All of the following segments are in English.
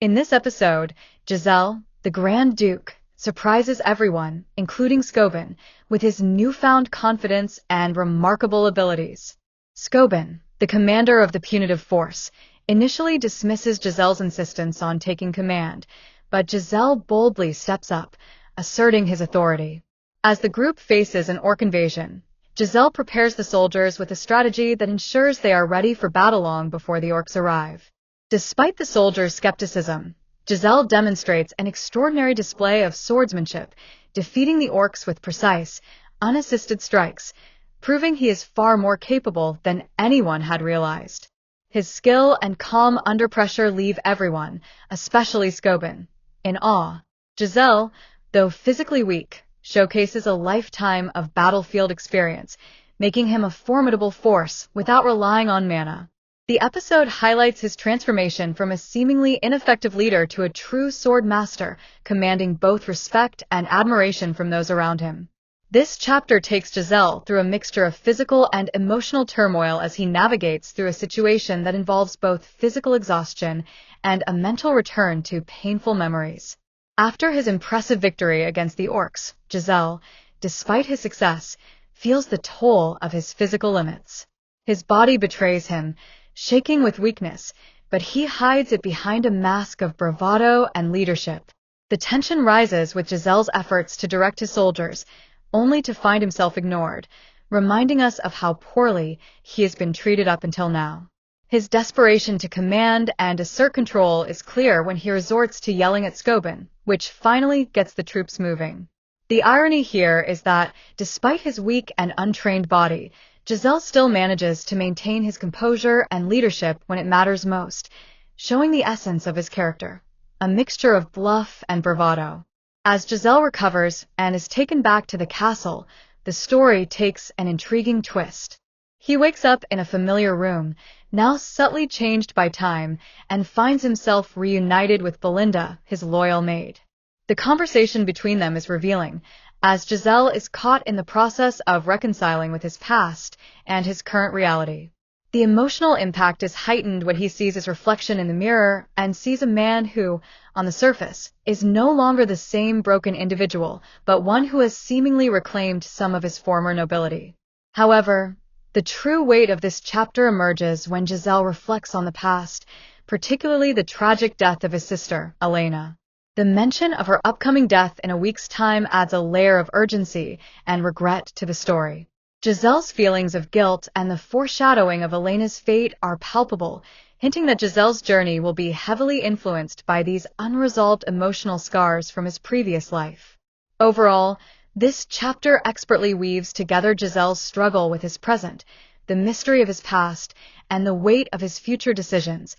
In this episode, Giselle, the Grand Duke, surprises everyone, including Scobin, with his newfound confidence and remarkable abilities. Scobin, the commander of the punitive force, initially dismisses Giselle's insistence on taking command, but Giselle boldly steps up, asserting his authority. As the group faces an orc invasion, Giselle prepares the soldiers with a strategy that ensures they are ready for battle long before the orcs arrive. Despite the soldiers' skepticism, Giselle demonstrates an extraordinary display of swordsmanship, defeating the orcs with precise, unassisted strikes, proving he is far more capable than anyone had realized. His skill and calm under pressure leave everyone, especially Scobin, in awe. Giselle, though physically weak, showcases a lifetime of battlefield experience, making him a formidable force without relying on mana. The episode highlights his transformation from a seemingly ineffective leader to a true sword master, commanding both respect and admiration from those around him. This chapter takes Giselle through a mixture of physical and emotional turmoil as he navigates through a situation that involves both physical exhaustion and a mental return to painful memories. After his impressive victory against the orcs, Giselle, despite his success, feels the toll of his physical limits. His body betrays him, shaking with weakness, but he hides it behind a mask of bravado and leadership. The tension rises with Giselle's efforts to direct his soldiers, only to find himself ignored, reminding us of how poorly he has been treated up until now. His desperation to command and assert control is clear when he resorts to yelling at Scobin, which finally gets the troops moving. The irony here is that, despite his weak and untrained body, Giselle still manages to maintain his composure and leadership when it matters most, showing the essence of his character, a mixture of bluff and bravado. As Giselle recovers and is taken back to the castle, the story takes an intriguing twist. He wakes up in a familiar room, now subtly changed by time, and finds himself reunited with Belinda, his loyal maid. The conversation between them is revealing, as Giselle is caught in the process of reconciling with his past and his current reality. The emotional impact is heightened when he sees his reflection in the mirror and sees a man who, on the surface, is no longer the same broken individual, but one who has seemingly reclaimed some of his former nobility. However, the true weight of this chapter emerges when Giselle reflects on the past, particularly the tragic death of his sister, Elena. The mention of her upcoming death in a week's time adds a layer of urgency and regret to the story. Giselle's feelings of guilt and the foreshadowing of Elena's fate are palpable, hinting that Giselle's journey will be heavily influenced by these unresolved emotional scars from his previous life. Overall, this chapter expertly weaves together Giselle's struggle with his present, the mystery of his past, and the weight of his future decisions,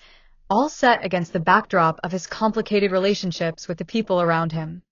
all set against the backdrop of his complicated relationships with the people around him.